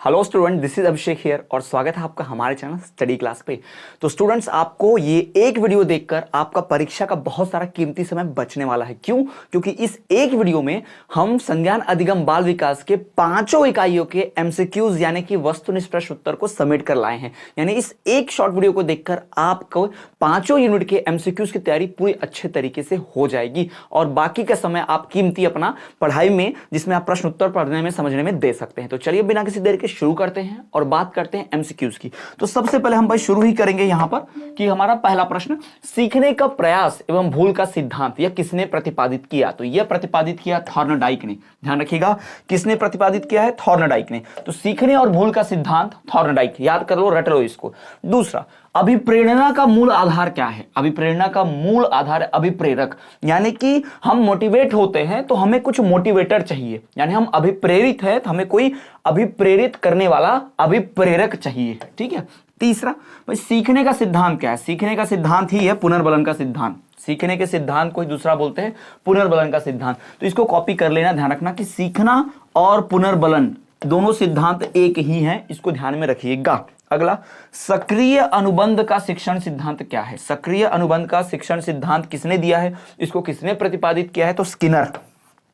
Hello student, this is Abhishek here और स्वागत है आपका हमारे चैनल स्टडी क्लास पे। तो स्टूडेंट्स, आपको ये एक वीडियो देखकर आपका परीक्षा का बहुत सारा कीमती समय बचने वाला है। क्यों? क्योंकि इस एक वीडियो में हम संज्ञान अधिगम बाल विकास के पांचों इकाइयों के एमसीक्यूज यानी कि वस्तुनिष्ठ प्रश्न उत्तर को समेट कर लाए हैं। यानी इस एक शॉर्ट वीडियो को देखकर आपको पांचों यूनिट के एमसीक्यूज की तैयारी पूरी अच्छे तरीके से हो जाएगी और बाकी का समय आप कीमती अपना पढ़ाई में, जिसमें आप प्रश्न उत्तर पढ़ने में समझने में दे सकते हैं। तो चलिए बिना किसी देर के शुरू करते हैं और बात करते हैं एमसीक्यूज की। तो सबसे पहले हम भाई शुरू ही करेंगे यहां पर कि हमारा पहला प्रश्न, सीखने का प्रयास एवं भूल का सिद्धांत यह किसने प्रतिपादित किया? तो यह प्रतिपादित किया थॉर्नडाइक ने। ध्यान रखिएगा, किसने प्रतिपादित किया है? थॉर्नडाइक ने। तो सीखने और भूल का सिद्धांत थॉर्नडाइक, याद कर लो, रट लो इसको। दूसरा, अभिप्रेरणा का मूल आधार क्या है? अभिप्रेरणा का मूल आधार है अभिप्रेरक, यानी कि हम मोटिवेट होते हैं तो हमें कुछ मोटिवेटर चाहिए, यानी हम अभिप्रेरित है तो हमें कोई अभिप्रेरित करने वाला अभिप्रेरक चाहिए। ठीक है। तीसरा, भाई सीखने का सिद्धांत क्या है? सीखने का सिद्धांत ही है पुनर्बलन का सिद्धांत। सीखने के सिद्धांत को दूसरा बोलते हैं पुनर्बलन का सिद्धांत। तो इसको कॉपी कर लेना, ध्यान रखना कि सीखना और पुनर्बलन दोनों सिद्धांत एक ही हैं, इसको ध्यान में रखिएगा। अगला, सक्रिय अनुबंध का शिक्षण सिद्धांत क्या है? सक्रिय अनुबंध का शिक्षण सिद्धांत किसने दिया है? इसको किसने प्रतिपादित किया है? तो स्किनर,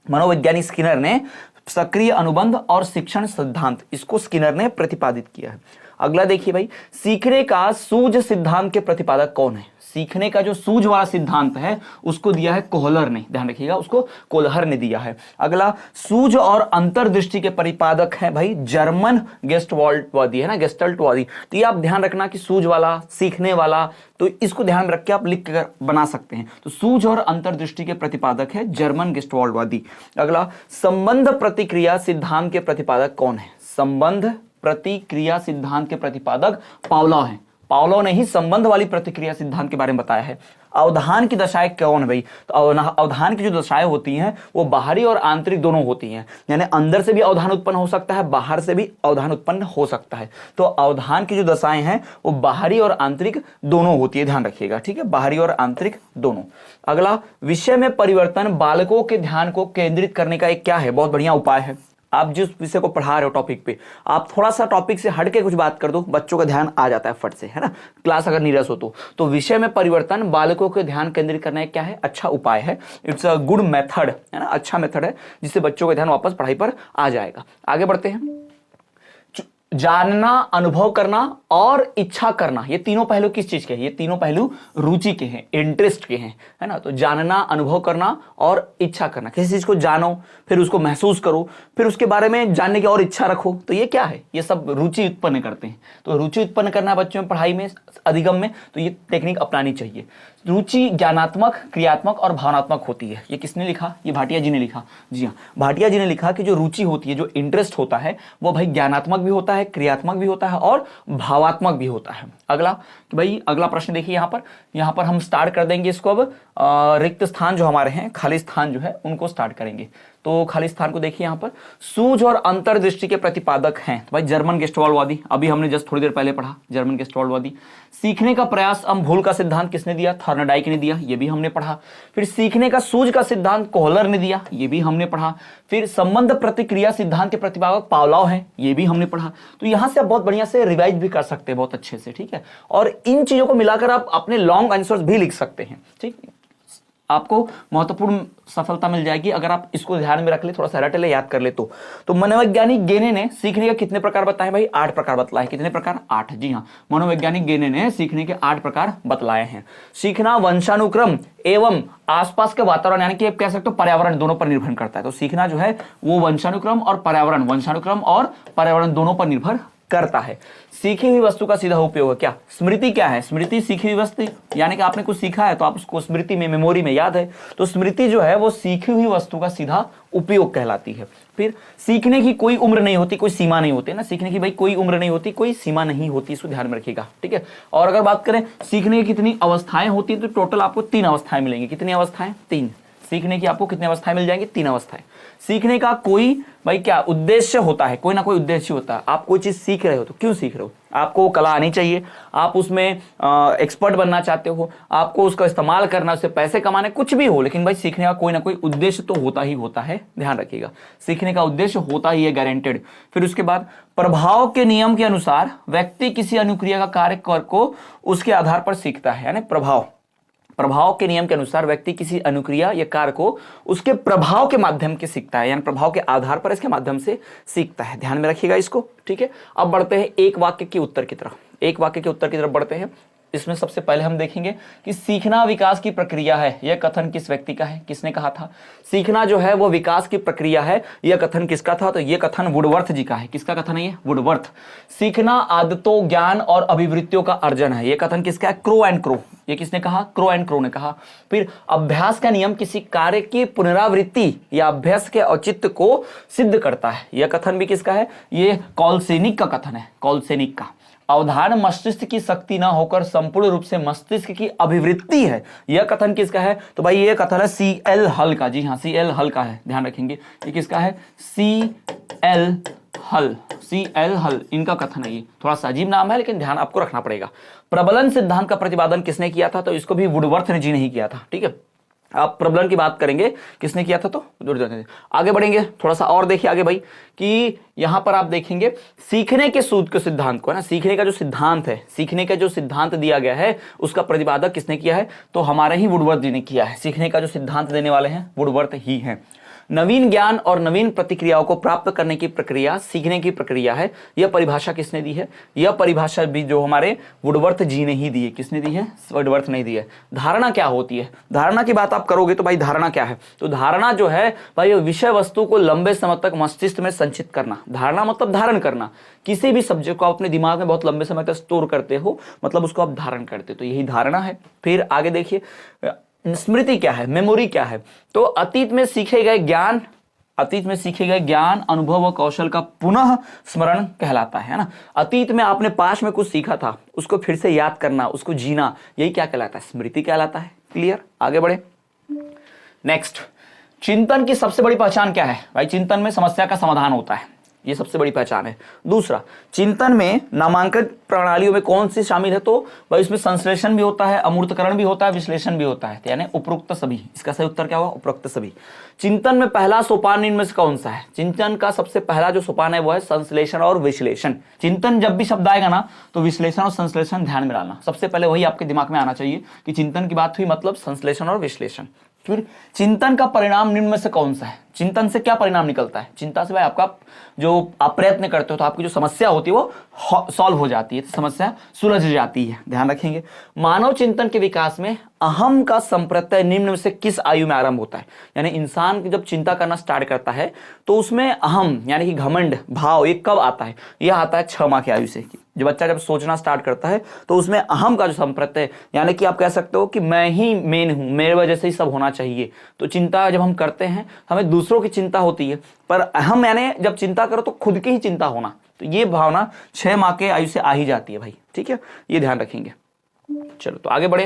मनोवैज्ञानिक स्किनर ने सक्रिय अनुबंध और शिक्षण सिद्धांत, इसको स्किनर ने प्रतिपादित किया है। अगला देखिए भाई, सीखने का सूझ सिद्धांत के प्रतिपादक कौन है? सीखने का जो सूझ वाला सिद्धांत है उसको दिया है कोहलर ने। ध्यान रखिएगा, उसको कोहलर ने दिया है। अगला, सूझ और अंतर्दृष्टि के प्रतिपादक है भाई जर्मन गेस्टवाल्टवादी, है ना, गेस्टल्टवादी। तो ये आप ध्यान रखना कि सूझ वाला, सीखने वाला, तो इसको ध्यान में रख के आप लिख कर बना सकते हैं। तो सूझ और अंतर्दृष्टि के प्रतिपादक है जर्मन गेस्टवाल्टवादी। अगला, संबंध प्रतिक्रिया सिद्धांत के प्रतिपादक कौन है? संबंध प्रतिक्रिया सिद्धांत के प्रतिपादक पावलोव हैं। पावलोव ने ही संबंध वाली प्रतिक्रिया सिद्धांत के बारे में बताया है। अवधान की दशाएं कौन है भाई? तो अवधान की जो दशाएं होती हैं वो बाहरी और आंतरिक दोनों होती हैं, यानी अंदर से भी अवधान उत्पन्न हो सकता है, बाहर से भी अवधान उत्पन्न हो सकता है। तो अवधान की जो दशाएं हैं वो बाहरी और आंतरिक दोनों होती है, ध्यान रखिएगा। ठीक है, बाहरी और आंतरिक दोनों। अगला, विषय में परिवर्तन बालकों के ध्यान को केंद्रित करने का एक क्या है? बहुत बढ़िया उपाय है। आप जिस विषय को पढ़ा रहे हो टॉपिक पे, आप थोड़ा सा टॉपिक से हट के कुछ बात कर दो, बच्चों का ध्यान आ जाता है फट से, है ना, क्लास अगर नीरस हो तो विषय में परिवर्तन बालकों के ध्यान केंद्रित करना क्या है? अच्छा उपाय है। इट्स अ गुड मेथड, है ना, अच्छा मेथड है जिससे बच्चों का ध्यान वापस पढ़ाई पर आ जाएगा। आगे बढ़ते हैं। जानना, अनुभव करना और इच्छा करना, ये तीनों पहलू किस चीज के हैं? ये तीनों पहलू रुचि के हैं, इंटरेस्ट के हैं, है ना। तो जानना, अनुभव करना और इच्छा करना, किसी चीज को जानो, फिर उसको महसूस करो, फिर उसके बारे में जानने की और इच्छा रखो, तो ये क्या है? ये सब रुचि उत्पन्न करते हैं। तो रुचि उत्पन्न करना बच्चों में पढ़ाई में, अधिगम में, तो ये टेक्निक अपनानी चाहिए। रुचि ज्ञानात्मक, क्रियात्मक और भावनात्मक होती है। ये किसने लिखा? ये भाटिया जी ने लिखा। जी हाँ, भाटिया जी ने लिखा कि जो रुचि होती है, जो इंटरेस्ट होता है, वो भाई ज्ञानात्मक भी होता है, क्रियात्मक भी होता है और भावात्मक भी होता है। अगला भाई, अगला प्रश्न देखिए यहाँ पर हम स्टार्ट कर देंगे इसको। अब रिक्त स्थान जो हमारे हैं, खाली स्थान जो है, उनको स्टार्ट करेंगे। तो खाली स्थान को देखिए, यहाँ पर सूझ और अंतर्दृष्टि के प्रतिपादक हैं तो भाई जर्मन गेस्टवाल्टवादी, अभी हमने जस्ट थोड़ी देर पहले पढ़ा, जर्मन गेस्टवाल्टवादी। सीखने का प्रयास एवं भूल का सिद्धांत किसने दिया? थॉर्नडाइक ने दिया, ये भी हमने पढ़ा। फिर सीखने का सूझ का सिद्धांत कोहलर ने दिया, ये भी हमने पढ़ा। फिर संबंध प्रतिक्रिया सिद्धांत के प्रतिपादक पावलोव हैं, ये भी हमने पढ़ा। तो यहां से आप बहुत बढ़िया से रिवाइज भी कर सकते हैं, बहुत अच्छे से। ठीक है, और इन चीजों को मिलाकर आप अपने लॉन्ग आंसर्स भी लिख सकते हैं। ठीक, आपको महत्वपूर्ण सफलता मिल जाएगी अगर आप इसको ध्यान में रख ले, थोड़ा सा रट ले, याद कर ले। तो मनोवैज्ञानिक गेने ने सीखने के कितने प्रकार बताए भाई? 8 प्रकार बतलाए। कितने प्रकार? 8। जी हाँ, मनोवैज्ञानिक गेने ने सीखने के 8 प्रकार बतलाए हैं। सीखना वंशानुक्रम एवं आसपास के वातावरण, यानी कि आप कह सकते हो पर्यावरण, दोनों पर निर्भर करता है। तो सीखना जो है वो वंशानुक्रम और पर्यावरण दोनों पर निर्भर करता है। सीखी हुई वस्तु का सीधा उपयोग है क्या? स्मृति क्या है? स्मृति सीखी हुई वस्तु, यानी कि आपने कुछ सीखा है तो आप उसको स्मृति में, मेमोरी में याद है, तो स्मृति जो है वो सीखी हुई वस्तु का सीधा उपयोग कहलाती है। फिर सीखने की कोई उम्र नहीं होती, कोई सीमा नहीं होती ना, सीखने की भाई कोई उम्र नहीं होती, कोई सीमा नहीं होती, इसको ध्यान में रखिएगा। ठीक है, और अगर बात करें सीखने की कितनी अवस्थाएं होती है, तो टोटल आपको 3 अवस्थाएं मिलेंगी। कितनी अवस्थाएं? 3। सीखने की आपको कितनी अवस्थाएं मिल जाएंगी? 3 अवस्थाएं। सीखने का कोई भाई क्या उद्देश्य होता है, कोई ना कोई उद्देश्य होता है। आप कोई चीज सीख रहे हो तो क्यों सीख रहे हो? आपको वो कला आनी चाहिए, आप उसमें एक्सपर्ट बनना चाहते हो, आपको उसका इस्तेमाल करना, उससे पैसे कमाने, कुछ भी हो, लेकिन भाई सीखने का कोई ना कोई उद्देश्य तो होता ही होता है, ध्यान रखिएगा। सीखने का उद्देश्य होता ही है, गारंटेड। फिर उसके बाद प्रभाव के नियम के अनुसार व्यक्ति किसी अनुक्रिया का कार्य को उसके आधार पर सीखता है। यानी प्रभाव के नियम के अनुसार व्यक्ति किसी अनुक्रिया या कार्य को उसके प्रभाव के माध्यम से सीखता है, यानी प्रभाव के आधार पर इसके माध्यम से सीखता है। ध्यान में रखिएगा इसको, ठीक है। अब बढ़ते हैं एक वाक्य के उत्तर की तरफ बढ़ते हैं। इसमें सबसे पहले हम देखेंगे कि सीखना विकास की प्रक्रिया है, यह कथन किस व्यक्ति का है? किसने कहा था? सीखना जो है वो विकास की प्रक्रिया है, यह कथन किसका था? तो यह कथन वुडवर्थ जी का है। किसका कथन है ये? वुडवर्थ। सीखना आदतों, ज्ञान और अभिवृत्तियों का अर्जन है, यह कथन किसका है? Crow and crow. ये किसने कहा? क्रो एंड क्रो ने कहा। फिर अभ्यास का नियम किसी कार्य की पुनरावृत्ति या अभ्यास के औचित्य को सिद्ध करता है, यह कथन भी किसका है? ये कॉलसेनिक का कथन है, कॉलसेनिक का। अवधारण मस्तिष्क की शक्ति ना होकर संपूर्ण रूप से मस्तिष्क की अभिवृत्ति है, यह कथन किसका है? तो भाई ये कथन है C.L. हल का। जी हाँ, C.L. हल का है, ध्यान रखेंगे। ये किसका है? C.L. हल इनका कथन है। ये थोड़ा सा अजीब नाम है, लेकिन ध्यान आपको रखना पड़ेगा। प्रबलन सिद्धांत का प्रतिपादन किसने किया था? तो इसको भी वुडवर्थ जी ने ही किया था, ठीक है। आप प्रबलन की बात करेंगे, किसने किया था? तो आगे बढ़ेंगे थोड़ा सा और देखिए आगे भाई, कि यहां पर आप देखेंगे सीखने के सूत्र के सिद्धांत को है ना, सीखने का जो सिद्धांत है, सीखने का जो सिद्धांत दिया गया है उसका प्रतिपादक किसने किया है? तो हमारे ही वुडवर्थ जी ने किया है। सीखने का जो सिद्धांत देने वाले हैं वुडवर्थ ही हैं। नवीन ज्ञान और नवीन प्रतिक्रियाओं को प्राप्त करने की प्रक्रिया सीखने की प्रक्रिया है, यह परिभाषा किसने दी है? यह परिभाषा भी जो हमारे वुडवर्थ जी ने ही दी है। किसने दी है? वुडवर्थ ने दी है। धारणा क्या होती है? धारणा की बात आप करोगे तो भाई धारणा क्या है? तो धारणा जो है भाई विषय वस्तु को लंबे समय तक मस्तिष्क में संचित करना। धारणा मतलब धारण करना। किसी भी सब्जेक्ट को आप अपने दिमाग में बहुत लंबे समय तक स्टोर करते हो, मतलब उसको आप धारण करते हो, तो यही धारणा है। फिर आगे देखिए, स्मृति क्या है? मेमोरी क्या है? तो अतीत में सीखे गए ज्ञान अनुभव व कौशल का पुनः स्मरण कहलाता है ना। अतीत में आपने पास्ट में कुछ सीखा था, उसको फिर से याद करना, उसको जीना, यही क्या कहलाता है? स्मृति कहलाता है। क्लियर? आगे बढ़े। नेक्स्ट, चिंतन की सबसे बड़ी पहचान क्या है? भाई चिंतन में समस्या का समाधान होता है, ये सबसे बड़ी पहचान है। दूसरा, चिंतन में नामांकन प्रणालियों में कौन सी शामिल है? तो भाई इसमें संश्लेषण भी होता है, अमूर्तकरण भी होता है, विश्लेषण भी होता है, यानी उपरोक्त सभी। इसका सही उत्तर क्या हुआ? उपरोक्त सभी। चिंतन में पहला सोपान इनमें से कौन सा है? चिंतन का सबसे पहला जो सोपान है वो है संश्लेषण और विश्लेषण। चिंतन जब भी शब्द आएगा ना तो विश्लेषण और संश्लेषण ध्यान में डालना, सबसे पहले वही आपके दिमाग में आना चाहिए कि चिंतन की बात हुई मतलब संश्लेषण और विश्लेषण। फिर चिंतन का परिणाम निम्न में से कौन सा है? चिंतन से क्या परिणाम निकलता है? चिंता से भाई आपका जो आप प्रयत्न करते हो तो आपकी जो समस्या होती है वो सॉल्व हो जाती है, समस्या सुलझ जाती है। ध्यान रखेंगे। मानव चिंतन के विकास में अहम का संप्रत्यय निम्न में से किस आयु में आरंभ होता है? यानी इंसान जब चिंता करना स्टार्ट करता है तो उसमें अहम यानी कि घमंड भाव ये कब आता है? यह आता है 6 माह की आयु से। जब बच्चा जब सोचना स्टार्ट करता है तो उसमें अहम का जो संप्रत्यय, यानी कि आप कह सकते हो कि मैं ही मेन हूं, मेरे वजह से ही सब होना चाहिए। तो चिंता जब हम करते हैं हमें दूसरों की चिंता होती है, पर अहम यानी जब चिंता करो तो खुद की ही चिंता होना, तो ये भावना 6 माह के आयु से आ ही जाती है भाई, ठीक है, ये ध्यान रखेंगे। चलो तो आगे बढ़े।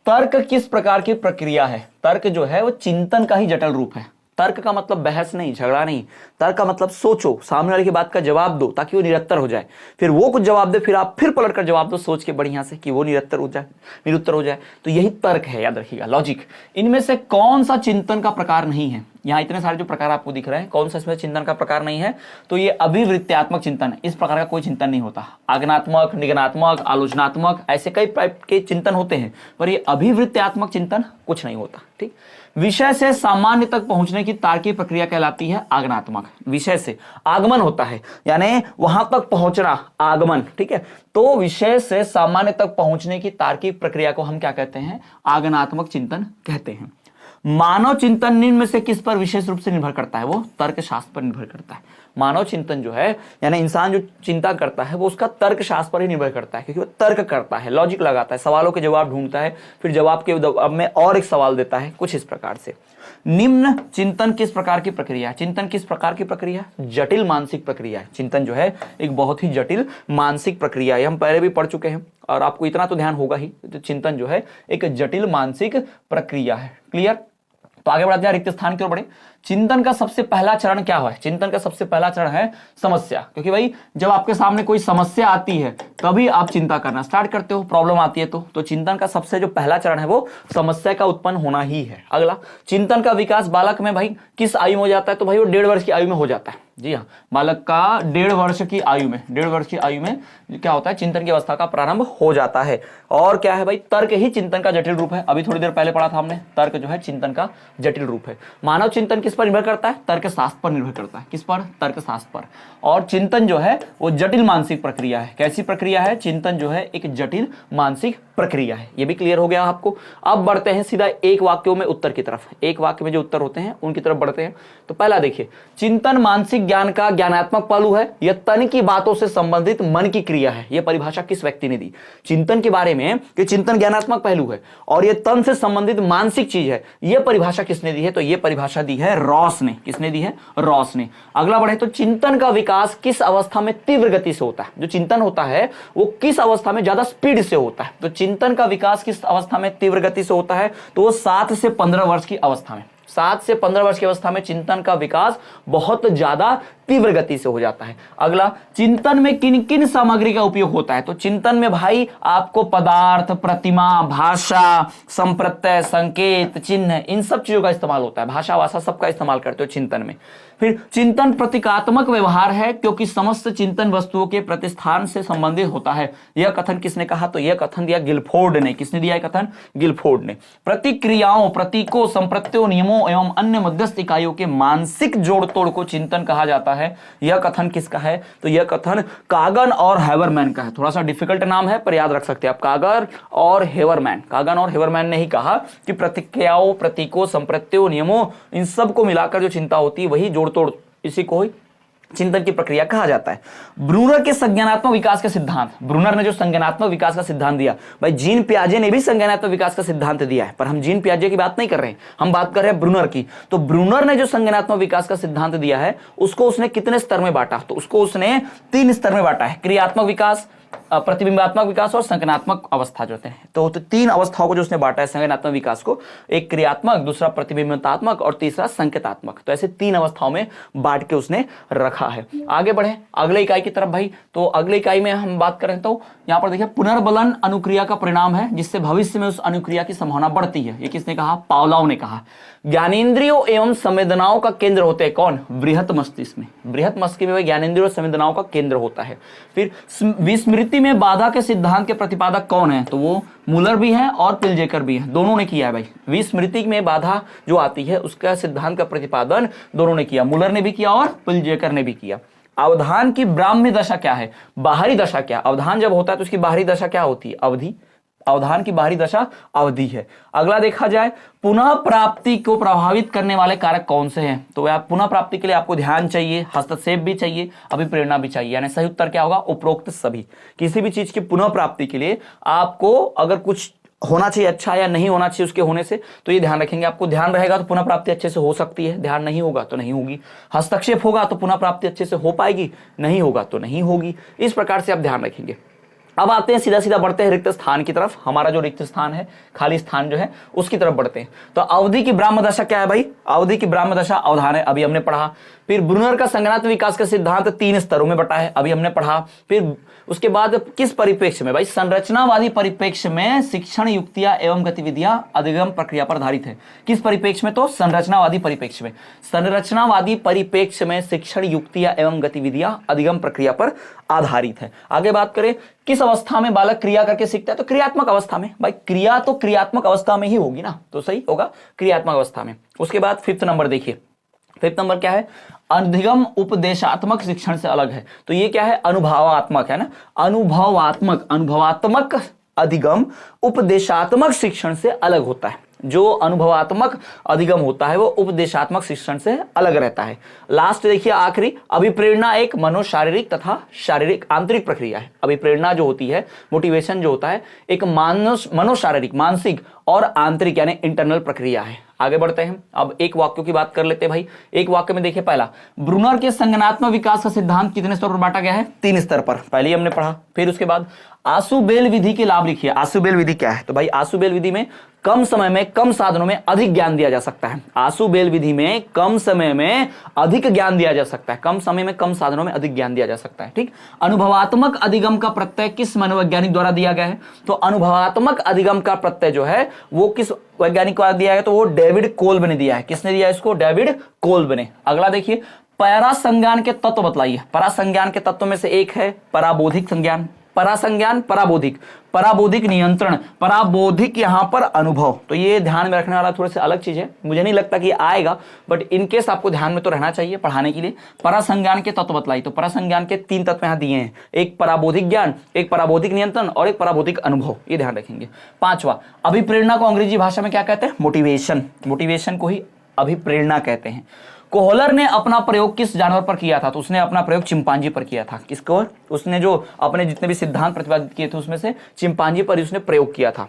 तर्क किस प्रकार की प्रक्रिया है? तर्क जो है वो चिंतन का ही जटिल रूप है। तर्क का मतलब बहस नहीं, झगड़ा नहीं। तर्क का मतलब सोचो, सामने वाले की बात का जवाब दो ताकि वो निरत्तर हो जाए, फिर वो कुछ जवाब दे, फिर आप फिर पलट कर जवाब दो सोच के बढ़िया से कि वो निरत्तर हो जाए, निरुत्तर हो जाए। तो यही तर्क है, याद रखिएगा, लॉजिक। इनमें से कौन सा चिंतन का प्रकार नहीं है? यहाँ इतने सारे जो प्रकार आपको दिख रहे हैं, कौन सा इसमें चिंतन का प्रकार नहीं है? तो ये अभिवृत्त्यात्मक चिंतन है। इस प्रकार का कोई चिंतन नहीं होता। आज्ञानात्मक, निगमनात्मक, आलोचनात्मक ऐसे कई टाइप के चिंतन होते हैं, पर ये अभिवृत्त्यात्मक चिंतन कुछ नहीं होता। ठीक। विषय से सामान्य तक पहुंचने की तार्किक प्रक्रिया कहलाती है आगमनात्मक। विषय से आगमन होता है यानी वहां तक पहुंचना, आगमन। ठीक है, तो विषय से सामान्य तक पहुंचने की तार्किक प्रक्रिया को हम क्या कहते हैं? आगमनात्मक चिंतन कहते हैं। मानव चिंतन निम्न में से किस पर विशेष रूप से निर्भर करता है? वो तर्कशास्त्र पर निर्भर करता है। मानव चिंतन जो है यानी इंसान जो चिंता करता है वो उसका तर्कशास्त्र पर ही निर्भर करता है, क्योंकि वो तर्क करता है, लॉजिक लगाता है, सवालों के जवाब ढूंढता है, फिर जवाब के जवाब में और एक सवाल देता है, कुछ इस प्रकार से। निम्न चिंतन किस प्रकार की प्रक्रिया? चिंतन किस प्रकार की प्रक्रिया? जटिल मानसिक प्रक्रिया है। चिंतन जो है एक बहुत ही जटिल मानसिक प्रक्रिया है, हम पहले भी पढ़ चुके हैं और आपको इतना तो ध्यान होगा ही। तो चिंतन जो है एक जटिल मानसिक प्रक्रिया है। क्लियर? तो आगे बढ़ते हैं रिक्त स्थान की ओर बढ़े। चिंतन का सबसे पहला चरण क्या है? चिंतन का सबसे पहला चरण है समस्या, क्योंकि भाई जब आपके सामने कोई समस्या आती है तभी आप चिंता करना स्टार्ट करते हो, प्रॉब्लम आती है तो चिंतन का सबसे जो पहला चरण है वो समस्या का उत्पन्न होना ही है। अगला, चिंतन का विकास बालक में भाई किस आयु में हो जाता है? तो भाई वो 1.5 वर्ष की आयु में हो जाता है। जी हाँ, बालक का 1.5 वर्ष की आयु में, 1.5 वर्ष की आयु में क्या होता है? चिंतन की अवस्था का प्रारंभ हो जाता है। और क्या है भाई? तर्क ही चिंतन का जटिल रूप है। अभी थोड़ी देर पहले पढ़ा था हमने, तर्क जो है चिंतन का जटिल रूप है। मानव चिंतन किस पर निर्भर करता है? तर्कशास्त्र पर निर्भर करता है। किस पर? तर्कशास्त्र पर। और चिंतन जो है वो जटिल मानसिक प्रक्रिया है। कैसी प्रक्रिया है? चिंतन जो है एक जटिल मानसिक प्रक्रिया है। ये भी क्लियर हो गया आपको। अब बढ़ते हैं सीधा एक वाक्यों में उत्तर की तरफ। एक वाक्य में जो उत्तर होते हैं उनकी तरफ बढ़ते हैं। तो पहला देखिए, चिंतन मानसिक ज्ञान का ज्ञानात्मक पहलू है, यह तन की बातों से संबंधित मन की क्रिया है। यह परिभाषा किस व्यक्ति ने दी चिंतन के बारे में कि चिंतन ज्ञानात्मक पहलू है और यह तन से संबंधित मानसिक चीज है? यह परिभाषा किसने दी है? तो यह परिभाषा दी है रॉस ने। किसने दी है? रॉस ने। अगला बढ़े तो चिंतन का विकास किस अवस्था में तीव्र गति से होता है? जो चिंतन होता है वो किस अवस्था में ज्यादा स्पीड से होता है? तो चिंतन का विकास किस अवस्था में तीव्र गति से होता है? तो वो 7 से 15 वर्ष की अवस्था में। 7 से 15 वर्ष की अवस्था में चिंतन का विकास बहुत ज्यादा तीव्र गति से हो जाता है। अगला, चिंतन में किन किन सामग्री का उपयोग होता है? तो चिंतन में भाई आपको पदार्थ, प्रतिमा, भाषा, संप्रत्यय, संकेत, चिन्ह, इन सब चीजों का इस्तेमाल होता है। भाषा वाषा सबका इस्तेमाल करते हो चिंतन में। फिर चिंतन प्रतीकात्मक व्यवहार है क्योंकि समस्त चिंतन वस्तुओं के प्रतिस्थान से संबंधित होता है। यह कथन किसने कहा? तो यह कथन दिया गिलफोर्ड ने। किसने दिया कथन? गिलफोर्ड ने। प्रतिक्रियाओं, प्रतीकों, संप्रत्यों, नियमों एवं अन्य मध्यस्थ इकाइयों के मानसिक जोड़ तोड़ को चिंतन कहा जाता है। यह कथन किसका है? तो यह कथन कागन और हेवरमैन का है। थोड़ा सा डिफिकल्ट नाम है पर याद रख सकते हैं आप, कागन और हेवरमैन। कागन और हेवरमैन ने ही कहा कि प्रतिक्रियाओं, प्रतीकों, संप्रत्यों, नियमों, इन सब को मिलाकर जो चिंता होती है वही जोड़ तोड़, इसी को ही चिंतन की प्रक्रिया कहा जाता है। ब्रूनर के संज्ञानात्मक विकास का सिद्धांत, ब्रूनर ने जो संज्ञानात्मक विकास का सिद्धांत दिया, भाई जीन पियाजे ने भी संज्ञानात्मक विकास का सिद्धांत दिया है, पर हम जीन पियाजे की बात नहीं कर रहे हैं, हम बात कर रहे हैं ब्रूनर की। तो ब्रूनर ने जो संज्ञानात्मक विकास का सिद्धांत दिया है उसको उसने कितने स्तर में बांटा? तो उसको उसने 3 स्तर में बांटा है। क्रियात्मक विकास, प्रतिबिंबात्मक विकास और संज्ञानात्मक अवस्था जो होते हैं। तो 3 अवस्थाओं को जो उसने बांटा है संज्ञानात्मक विकास को, एक क्रियात्मक, दूसरा प्रतिबिंबात्मक और तीसरा संकेतात्मक। तो ऐसे 3 अवस्थाओं में बांट के उसने रखा है। आगे बढ़े अगले इकाई की तरफ भाई। तो अगले इकाई में हम बात करें तो यहां पर देखिए, पुनर्बलन अनुक्रिया का परिणाम है जिससे भविष्य में उस अनुक्रिया की संभावना बढ़ती है। ये किसने कहा? पावलोव ने कहा। ज्ञानेंद्रियों एवं संवेदनाओं का केंद्र होते हैं कौन? बृहत मस्तिष्क में। बृहत मस्तिष्क में ज्ञानेंद्रियों और संवेदनाओं का केंद्र होता है। फिर विस्मृति में बाधा के सिद्धांत के प्रतिपादक कौन है? तो वो मुलर भी हैं और पिलजेकर भी हैं, दोनों ने किया है भाई। विस्मृति में बाधा जो आती है उसका सिद्धांत का प्रतिपादन दोनों ने किया, मुलर ने भी किया और पिलजेकर ने भी किया। अवधान की ब्राह्म्य दशा क्या है? बाहरी दशा क्या? अवधान जब होता है तो उसकी बाहरी दशा क्या होती है? अवधि। अवधान की बाहरी दशा अवधि है। अगला देखा जाए, पुनः प्राप्ति को प्रभावित करने वाले कारक कौन से हैं? तो आप पुनः प्राप्ति के लिए आपको ध्यान चाहिए, हस्तक्षेप भी चाहिए, अभिप्रेरणा भी चाहिए। यानी सही उत्तर क्या होगा? उपरोक्त सभी। किसी भी चीज की पुनः प्राप्ति के लिए आपको अगर कुछ होना चाहिए अच्छा या नहीं होना चाहिए उसके होने से, तो ये ध्यान रखेंगे। आपको ध्यान रहेगा तो पुनः प्राप्ति अच्छे से हो सकती है, ध्यान नहीं होगा तो नहीं होगी। हस्तक्षेप होगा तो पुनः प्राप्ति अच्छे से हो पाएगी, नहीं होगा तो नहीं होगी। इस प्रकार से आप ध्यान रखेंगे। अब आते हैं सीधा सीधा बढ़ते हैं रिक्त स्थान की तरफ। हमारा जो रिक्त स्थान है, खाली स्थान जो है, उसकी तरफ बढ़ते हैं। तो अवधि की ब्राह्म दशा क्या है भाई? अवधि की ब्राह्म दशा अवधान है, अभी हमने पढ़ा। फिर ब्रूनर का संज्ञानात्मक विकास का सिद्धांत 3 स्तरों में बटा है, अभी हमने पढ़ा। फिर उसके बाद किस परिप्रेक्ष्य में भाई? संरचनावादी परिप्रेक्ष्य में शिक्षण युक्तियां एवं गतिविधियां अधिगम प्रक्रिया पर आधारित है। किस परिप्रेक्ष्य में? तो संरचनावादी परिप्रेक्ष्य में। संरचनावादी परिप्रेक्ष्य में शिक्षण युक्तियां एवं गतिविधियां अधिगम प्रक्रिया पर आधारित है। आगे बात करें, किस अवस्था में बालक क्रिया करके सीखता है? तो क्रियात्मक अवस्था में। भाई क्रिया तो क्रियात्मक अवस्था में ही होगी ना, तो सही होगा क्रियात्मक अवस्था में। उसके बाद 5th नंबर देखिए, 5th नंबर क्या है? अधिगम उपदेशात्मक शिक्षण से अलग है। तो ये क्या है? अनुभवात्मक है ना, अनुभवात्मक अधिगम उपदेशात्मक शिक्षण से अलग होता है। जो अनुभवात्मक अधिगम होता है वो उपदेशात्मक शिक्षण से अलग रहता है। लास्ट देखिए आखिरी, अभिप्रेरणा एक मनोशारीरिक तथा शारीरिक आंतरिक प्रक्रिया है। अभिप्रेरणा जो होती है, मोटिवेशन जो होता है, एक मनोशारीरिक, मानसिक और आंतरिक यानी इंटरनल प्रक्रिया है। आगे बढ़ते हैं, अब एक वाक्यों की बात कर लेते हैं भाई। एक वाक्य में देखिए, पहला, ब्रूनर के संज्ञानात्मक विकास का सिद्धांत कितने स्तर पर बांटा गया है? 3 स्तर पर, पहले ही हमने पढ़ा। फिर उसके बाद आशुबेल विधि के लाभ लिखिए। आशुबेल विधि क्या है? तो भाई आशुबेल विधि में कम समय में कम साधनों में अधिक ज्ञान दिया जा सकता है। आशुबेल विधि में कम समय में अधिक ज्ञान दिया जा सकता है, कम समय में कम साधनों में अधिक ज्ञान दिया जा सकता है। ठीक। अनुभवात्मक अधिगम का प्रत्यय किस मनोवैज्ञानिक द्वारा दिया गया है? तो अनुभवात्मक अधिगम का प्रत्यय जो है वो किस वैज्ञानिक द्वारा दिया है? तो वो डेविड कोल्ब ने दिया है। किसने दिया इसको? डेविड कोल्ब ने। अगला देखिए, परासंज्ञान के तत्व बतलाइए। परासंज्ञान के तत्व में से एक है पराबोधिक संज्ञान। परासंज्ञान, पराबोधिक, पराबोधिक नियंत्रण, पराबोधिक यहां पर अनुभव। तो ये ध्यान में रखने वाला थोड़े से अलग चीज है, मुझे नहीं लगता कि आएगा, बट इनकेस आपको ध्यान में तो रहना चाहिए पढ़ाने के लिए। परासंज्ञान के तत्व बतलाई, तो परासंज्ञान के 3 तत्व यहां दिए हैं, एक पराबोधिक ज्ञान, एक पराबोधिक नियंत्रण और एक पराबोधिक अनुभव, ये ध्यान रखेंगे। 5वां, अभिप्रेरणा को अंग्रेजी भाषा में क्या कहते हैं? मोटिवेशन। मोटिवेशन को ही अभिप्रेरणा कहते हैं। कोहलर ने अपना प्रयोग किस जानवर पर किया था? तो उसने अपना प्रयोग चिंपांजी पर किया था। किसको? उसने जो अपने जितने भी सिद्धांत प्रतिपादित किए थे उसमें से चिंपांजी पर उसने प्रयोग किया था।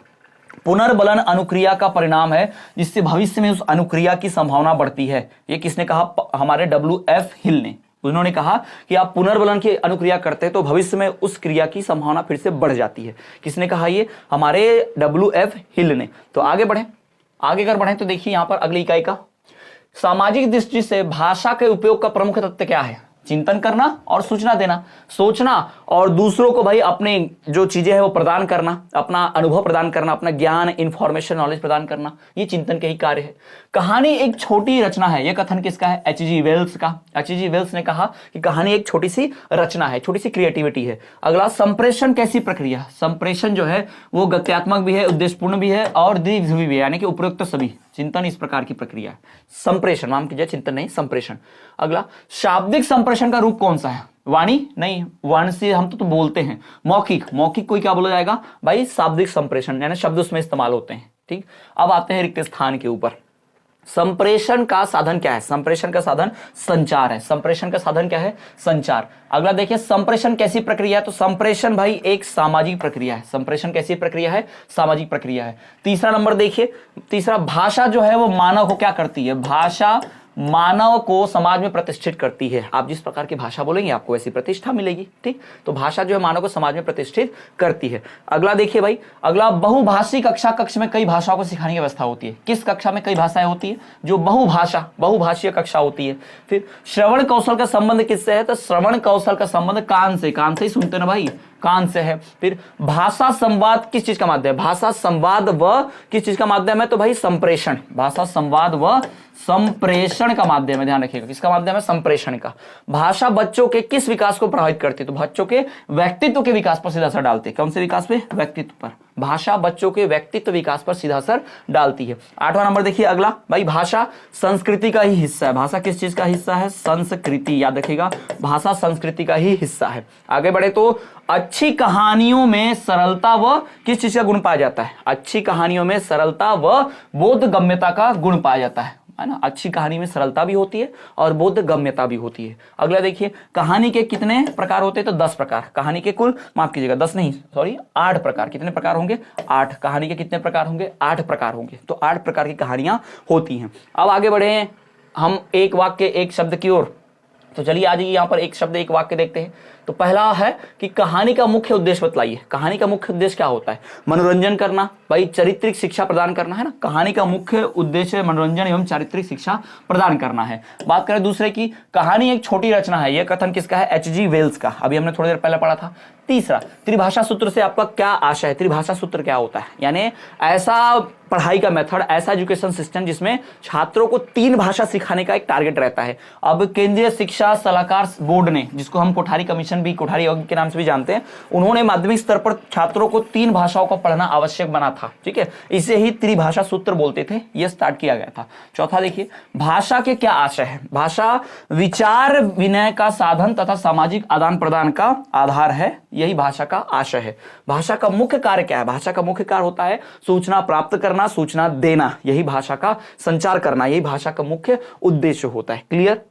पुनर्बलन अनुक्रिया का परिणाम है जिससे भविष्य में उस अनुक्रिया की संभावना बढ़ती है। ये किसने कहा? हमारे WF हिल ने। उन्होंने कहा कि आप पुनर्बलन की अनुक्रिया करते हैं तो भविष्य में उस क्रिया की संभावना फिर से बढ़ जाती है। किसने कहा? ये हमारे WF हिल ने। तो आगे बढ़े, आगे अगर बढ़े तो देखिए यहां पर अगली इकाई का, सामाजिक दृष्टि से भाषा के उपयोग का प्रमुख तत्व क्या है? चिंतन करना और सूचना देना, सोचना और दूसरों को भाई अपने जो चीजें हैं वो प्रदान करना, अपना अनुभव प्रदान करना, अपना ज्ञान, इंफॉर्मेशन, नॉलेज प्रदान करना, ये चिंतन के ही कार्य है। कहानी एक छोटी रचना है, यह कथन किसका है? H.G. वेल्स का। H.G. वेल्स ने कहा कि कहानी एक छोटी सी रचना है, छोटी सी क्रिएटिविटी है। अगला, संप्रेषण कैसी प्रक्रिया? संप्रेषण जो है वो गत्यात्मक भी है, उद्देश्यपूर्ण भी है और द्विध्रुवी भी है, यानी कि उपयुक्त सभी। चिंतन इस प्रकार की प्रक्रिया है। संप्रेषण, नाम कीजिए, चिंतन नहीं, संप्रेषण। अगला, शाब्दिक संप्रेषण का रूप कौन सा है? वाणी नहीं, वाणी से हम तो बोलते हैं। मौखिक, मौखिक कोई क्या बोला जाएगा भाई? शाब्दिक संप्रेषण, यानी शब्द उसमें इस्तेमाल होते हैं। ठीक। अब आते हैं रिक्त स्थान के ऊपर। संप्रेषण का साधन क्या है? संप्रेषण का साधन संचार है। संप्रेषण का साधन क्या है? संचार। अगला देखिए, संप्रेषण कैसी प्रक्रिया है? तो संप्रेषण भाई एक सामाजिक प्रक्रिया है। संप्रेषण कैसी प्रक्रिया है? सामाजिक प्रक्रिया है। तीसरा नंबर देखिए, तीसरा, भाषा जो है वो मानव को क्या करती है? भाषा मानव को समाज में प्रतिष्ठित करती है। आप जिस प्रकार की भाषा बोलेंगे आपको वैसी प्रतिष्ठा मिलेगी। ठीक। तो भाषा जो है मानव को समाज में प्रतिष्ठित करती है। अगला देखिए भाई, अगला, बहुभाषी कक्षा, कक्ष में कई भाषाओं को सिखाने की व्यवस्था होती है। किस कक्षा में कई भाषाएं होती है? जो बहुभाषीय कक्षा होती है। फिर श्रवण कौशल का संबंध किससे है? तो श्रवण कौशल का संबंध कान से, कान से ही सुनते ना भाई, कान से है। फिर भाषा संवाद किस चीज का माध्यम है? भाषा संवाद व किस चीज का माध्यम है? तो भाई संप्रेषण। भाषा संवाद व संप्रेषण का माध्यम है, ध्यान रखिएगा। किसका माध्यम है? संप्रेषण का। भाषा बच्चों के किस विकास को प्रभावित करती है? तो बच्चों के व्यक्तित्व के विकास पर सीधा असर डालती है। कौन से विकास पे? व्यक्तित्व पर। भाषा बच्चों के व्यक्तित्व विकास पर सीधा असर डालती है। 8वां नंबर देखिए अगला, भाई भाषा संस्कृति का ही हिस्सा है। भाषा किस चीज का हिस्सा है? संस्कृति, याद रखिएगा, भाषा संस्कृति का ही हिस्सा है। आगे बढ़े तो अच्छी कहानियों में सरलता व किस चीज का गुण पाया जाता है? अच्छी कहानियों में सरलता व बोधगम्यता का गुण पाया जाता है ना। अच्छी कहानी में सरलता भी होती है और बोधगम्यता भी होती है। अगला देखिए, कहानी के कितने प्रकार होते हैं? तो 10 प्रकार। कहानी के कुल, माफ कीजिएगा 10 नहीं, सॉरी 8 प्रकार। कितने प्रकार होंगे? 8। कहानी के कितने प्रकार होंगे? 8 प्रकार होंगे। तो 8 प्रकार की कहानियां होती हैं। अब आगे बढ़े हम एक वाक्य एक शब्द की ओर। तो चलिए आज यहाँ पर एक शब्द एक वाक्य देखते हैं। तो पहला है कि कहानी का मुख्य उद्देश्य बतलाइए। कहानी का मुख्य उद्देश्य क्या होता है? मनोरंजन करना, भाई चारित्रिक शिक्षा प्रदान करना है ना। कहानी का मुख्य उद्देश्य मनोरंजन एवं चारित्रिक शिक्षा प्रदान करना है। बात करें दूसरे की, कहानी एक छोटी रचना है। यह कथन किसका है? H.G. वेल्स का। अभी हमने थोड़ी देर पहले पढ़ा था। तीसरा, त्रिभाषा सूत्र से आपका क्या आशय है? त्रिभाषा सूत्र क्या होता है? यानी ऐसा पढ़ाई का मेथड, ऐसा एजुकेशन सिस्टम जिसमें छात्रों को 3 भाषा सिखाने का एक टारगेट रहता है। अब केंद्रीय शिक्षा सलाहकार बोर्ड ने, जिसको हम कोठारी कमीशन भी, कोठारी आयोग के नाम से भी जानते हैं, उन्होंने माध्यमिक स्तर पर छात्रों को 3 भाषाओं को पढ़ना आवश्यक बना था। ठीक है, इसे ही त्रिभाषा सूत्र बोलते थे। यह स्टार्ट किया गया था। चौथा देखिए, भाषा के क्या आशय है? भाषा विचार विनय का साधन तथा सामाजिक आदान प्रदान का आधार है। यही भाषा का आशय है। भाषा का मुख्य कार्य क्या है? भाषा का मुख्य कार्य होता है सूचना प्राप्त करना, सूचना देना। यही भाषा का संचार करना, यही भाषा का मुख्य उद्देश्य होता है। क्लियर?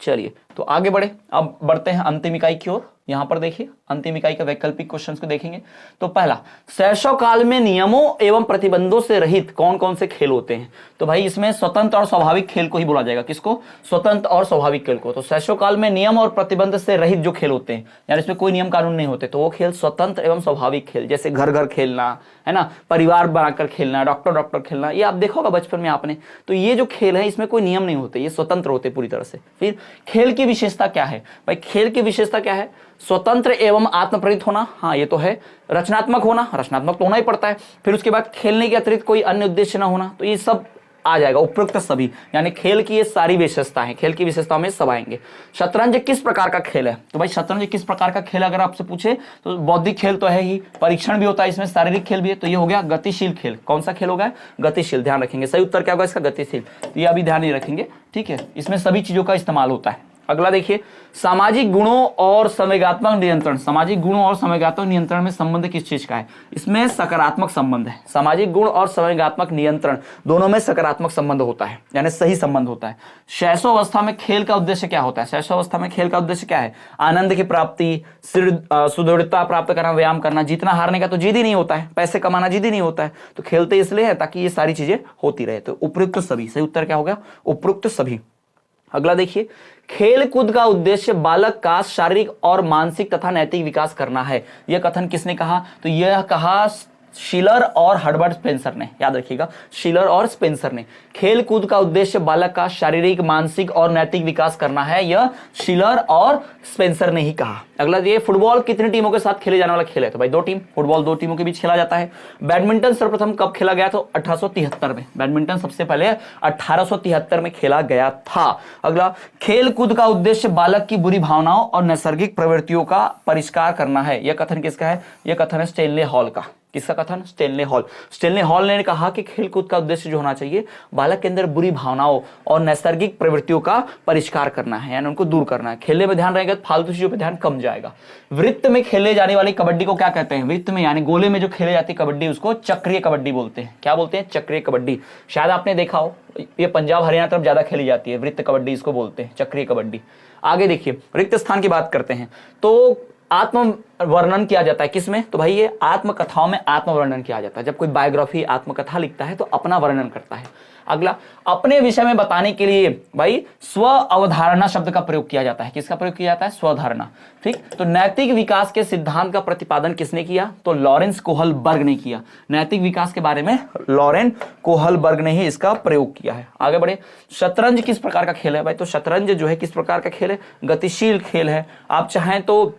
चलिए तो आगे बढ़े, अब बढ़ते हैं अंतिम इकाई की ओर। यहां पर देखिए अंतिम इकाई का वैकल्पिक क्वेश्चंस को देखेंगे। तो पहला, शैशव काल में नियमों एवं प्रतिबंधों से रहित कौन कौन से खेल होते हैं? तो भाई इसमें स्वतंत्र और स्वाभाविक खेल को ही बोला जाएगा। किसको? स्वतंत्र और स्वाभाविक खेल को। तो शैशव काल में नियम और प्रतिबंध से रहित जो खेल होते हैं, यानी इसमें कोई नियम कानून नहीं होते, तो वो खेल स्वतंत्र एवं स्वाभाविक खेल, जैसे घर घर खेलना है ना, परिवार बनाकर खेलना, डॉक्टर डॉक्टर खेलना, ये आप देखोगा बचपन में आपने। तो ये जो खेल है इसमें कोई नियम नहीं होते, ये स्वतंत्र होते पूरी तरह से। फिर खेल की विशेषता क्या है? भाई खेल की विशेषता क्या है? स्वतंत्र एवं आत्मप्रेरित होना, हाँ ये तो है। रचनात्मक होना, रचनात्मक तो होना ही पड़ता है। फिर उसके बाद खेलने के अतिरिक्त कोई अन्य उद्देश्य ना होना, तो ये सब आ जाएगा उपयुक्त सभी, यानी खेल की ये सारी विशेषताएं, खेल की विशेषताओं में सब आएंगे। शतरंज किस प्रकार का खेल है? तो भाई शतरंज किस प्रकार का खेल अगर आपसे पूछे तो बौद्धिक खेल तो है ही, परीक्षण भी होता है इसमें, शारीरिक खेल भी है, तो ये हो गया गतिशील खेल। कौन सा खेल होगा? गतिशील। ध्यान रखेंगे, सही उत्तर क्या होगा इसका? गतिशील। तो ये अभी ध्यान नहीं रखेंगे, ठीक है, इसमें सभी चीजों का इस्तेमाल होता है। अगला देखिए, सामाजिक गुणों और संवेगात्मक नियंत्रण। सामाजिक गुणों और संवेगात्मक नियंत्रण में संबंध किस चीज का है? इसमें सकारात्मक संबंध है। सामाजिक गुण और संवेगात्मक नियंत्रण दोनों में सकारात्मक संबंध होता है, यानी सही संबंध होता है। शैशव अवस्था में खेल का उद्देश्य क्या होता है? शैशव अवस्था में खेल का उद्देश्य क्या है? आनंद की प्राप्ति, सुदृढ़ता प्राप्त करना, व्यायाम करना। जीतना हारने का तो जिद ही नहीं होता है, पैसे कमाना जिद ही नहीं होता है, तो खेलते इसलिए है ताकि ये सारी चीजें होती रहे। तो उपयुक्त सभी, सही उत्तर क्या होगा? उपयुक्त सभी। अगला देखिए, खेल कूद का उद्देश्य बालक का शारीरिक और मानसिक तथा नैतिक विकास करना है। यह कथन किसने कहा? तो यह कहा शिलर और हर्बर्ट स्पेंसर ने। याद रखिएगा, शिलर और स्पेंसर ने। खेल कूद का उद्देश्य बालक का शारीरिक, मानसिक और नैतिक विकास करना है, यह शिलर और स्पेंसर ने ही कहा। अगला ये, फुटबॉल कितनी टीमों के साथ खेले जाने वाला खेल है? तो भाई 2 टीम, फुटबॉल 2 टीमों के बीच खेला जाता है। बैडमिंटन सर्वप्रथम कब खेला गया? तो 1873 में। बैडमिंटन सबसे पहले 1873 में खेला गया था। अगला, खेल कूद का उद्देश्य बालक की बुरी भावनाओं और नैसर्गिक प्रवृत्तियों का परिष्कार करना है। यह कथन किसका है? यह कथन है स्टेनले हॉल का। किसका कथन? Stanley hall. स्टेनले हॉल ने कहा कि खेलकूद का उद्देश्य जो होना चाहिए, बालक के अंदर बुरी भावनाओं और नैसर्गिक प्रवृत्तियों का परिष्कार करना है, यानी उनको दूर करना है। खेलने में ध्यान रहेगा तो फालतू चीजों पे ध्यान कम जाएगा। वृत्त में खेले जाने वाली कबड्डी को क्या कहते हैं? वृत्त में यानी गोले में जो खेले जाती है कबड्डी, उसको चक्रीय कबड्डी बोलते हैं। क्या बोलते हैं? चक्रीय कबड्डी। शायद आपने देखा हो, ये पंजाब हरियाणा तरफ ज्यादा खेली जाती है, वृत्त कबड्डी इसको बोलते हैं, चक्रीय कबड्डी। आगे देखिए, रिक्त स्थान की बात करते हैं तो आत्म वर्णन किया जाता है किसमें? तो भाई ये आत्मकथाओं में आत्मवर्णन किया जाता है। जब कोई बायोग्राफी, आत्मकथा लिखता है तो अपना वर्णन करता है। अगला, अपने विषय में बताने के लिए भाई स्व अवधारणा शब्द का प्रयोग किया जाता है। किसका प्रयोग किया जाता है? स्वधारणा। ठीक, तो नैतिक विकास के सिद्धांत का प्रतिपादन किसने किया? तो लॉरेंस कोहलबर्ग ने किया। नैतिक विकास के बारे में लॉरेंस कोहलबर्ग ने ही इसका प्रयोग किया है। आगे बढ़े, शतरंज किस प्रकार का खेल है? भाई तो शतरंज जो है किस प्रकार का खेल है? गतिशील खेल है। आप चाहें तो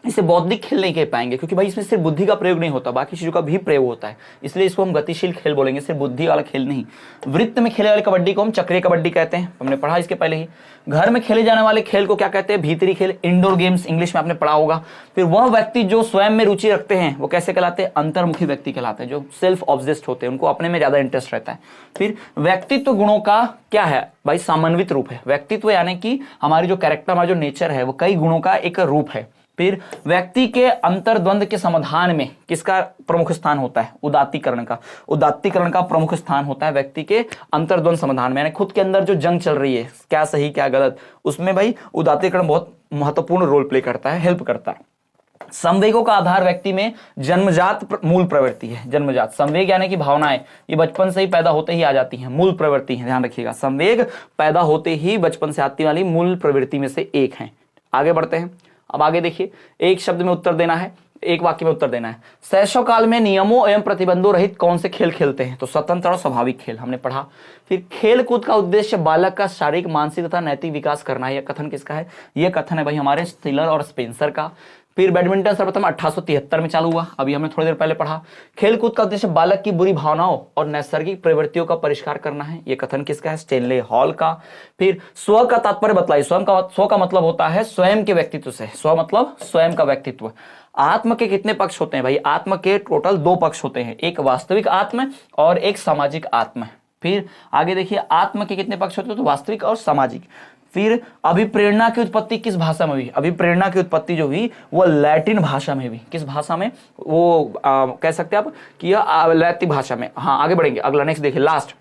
इसे बौद्धिक खेल नहीं कह पाएंगे, क्योंकि भाई इसमें सिर्फ बुद्धि का प्रयोग नहीं होता, बाकी चीजों का भी प्रयोग होता है, इसलिए इसको हम गतिशील खेल बोलेंगे, सिर्फ बुद्धि वाला खेल नहीं। वृत्त में खेले वाले कबड्डी को हम चक्रीय कबड्डी कहते हैं, हमने पढ़ा इसके पहले ही। घर में खेले जाने वाले खेल को क्या कहते हैं? भीतरी खेल, इंडोर गेम्स, इंग्लिश में आपने पढ़ा होगा। फिर वह व्यक्ति जो स्वयं में रुचि रखते हैं वो कैसे कहलाते हैं? अंतर्मुखी व्यक्ति कहलाते हैं, जो सेल्फ ऑब्सेस्ड होते हैं, उनको अपने में ज्यादा इंटरेस्ट रहता है। फिर व्यक्तित्व गुणों का क्या है भाई? समन्वित रूप है। व्यक्तित्व यानी कि हमारी जो कैरेक्टर, हमारा जो नेचर है, वो कई गुणों का एक रूप है। फिर व्यक्ति के अंतर्द्वंद के समाधान में किसका प्रमुख स्थान होता है? उदात्तीकरण का। उदात्तीकरण का प्रमुख स्थान होता है व्यक्ति के अंतर्द्वंद समाधान में, यानी खुद के अंदर जो जंग चल रही है, क्या सही क्या गलत, उसमें भाई उदात्तीकरण बहुत महत्वपूर्ण रोल प्ले करता है, हेल्प करता है। संवेगों का आधार व्यक्ति में जन्मजात मूल प्रवृत्ति है। जन्मजात संवेग यानी कि भावनाएं, ये बचपन से ही पैदा होते ही आ जाती हैं, मूल प्रवृत्ति है, ध्यान रखिएगा। संवेग पैदा होते ही बचपन से आती वाली मूल प्रवृत्ति में से एक है। आगे बढ़ते हैं, अब आगे देखिए, एक शब्द में उत्तर देना है, एक वाक्य में उत्तर देना है। शैशव काल में नियमों एवं प्रतिबंधों रहित कौन से खेल खेलते हैं? तो स्वतंत्र और स्वाभाविक खेल हमने पढ़ा। फिर खेल कूद का उद्देश्य बालक का शारीरिक, मानसिक तथा नैतिक विकास करना है। यह कथन किसका है? यह कथन है भाई हमारे शिलर और स्पेंसर का। फिर बैडमिंटन सर्वप्रथम 1873 में चालू हुआ, अभी हमने थोड़ी देर पहले पढ़ा। खेल कूद का उद्देश्य बालक की बुरी भावनाओं और नैसर्गिक प्रवृत्तियों का परिष्कार करना है। यह कथन किसका है? स्टेनले हॉल का। फिर स्व का तात्पर्य बतलाइए। स्व का मतलब होता है स्वयं के व्यक्तित्व से। स्व मतलब स्वयं का व्यक्तित्व। आत्म के कितने पक्ष होते हैं भाई? आत्म के टोटल 2 पक्ष होते हैं, एक वास्तविक आत्म और एक सामाजिक आत्म। फिर आगे देखिए, आत्म के कितने पक्ष होते हैं? तो वास्तविक और सामाजिक। फिर अभिप्रेरणा की उत्पत्ति किस भाषा में हुई? अभिप्रेरणा की उत्पत्ति जो हुई वो लैटिन भाषा में हुई। किस भाषा में? वो कह सकते हैं आप कि यह लैटिन भाषा में। हाँ, आगे बढ़ेंगे, अगला नेक्स्ट देखिए, लास्ट।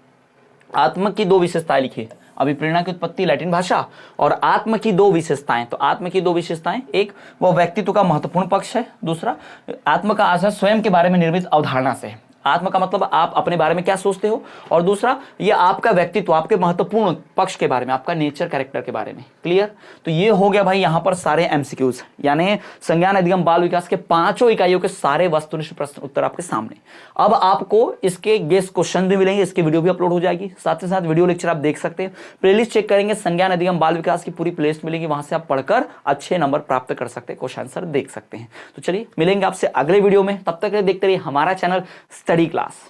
आत्म की 2 विशेषताएं लिखिए। अभिप्रेरणा की उत्पत्ति, लैटिन भाषा, और आत्म की दो विशेषताएं। तो आत्म की दो विशेषताएं, एक वो व्यक्तित्व का महत्वपूर्ण पक्ष है, दूसरा आत्म का आशय स्वयं के बारे में निर्मित अवधारणा से है। आत्म का मतलब आप अपने बारे में क्या सोचते हो, और दूसरा ये आपका व्यक्तित्व, आपके महत्वपूर्ण पक्ष के बारे में, आपका नेचर, कैरेक्टर के बारे में। क्लियर? तो ये हो गया भाई यहां पर सारे एमसीक्यूज, यानी संज्ञान अधिगम बाल विकास के 5 इकाइयों के सारे वस्तुनिष्ठ प्रश्न उत्तर आपके सामने। अब आपको इसके गेस्ट क्वेश्चन भी मिलेंगे, इसकी वीडियो भी अपलोड हो जाएगी, साथ ही साथ वीडियो लेक्चर आप देख सकते हैं। प्लेलिस्ट चेक करेंगे, संज्ञान अधिगम बाल विकास की पूरी प्लेलिस्ट मिलेगी, वहां से आप पढ़कर अच्छे नंबर प्राप्त कर सकते हैं, क्वेश्चन आंसर देख सकते हैं। तो चलिए मिलेंगे आपसे अगले वीडियो में, तब तक देखते रहिए हमारा चैनल स्टडी क्लास।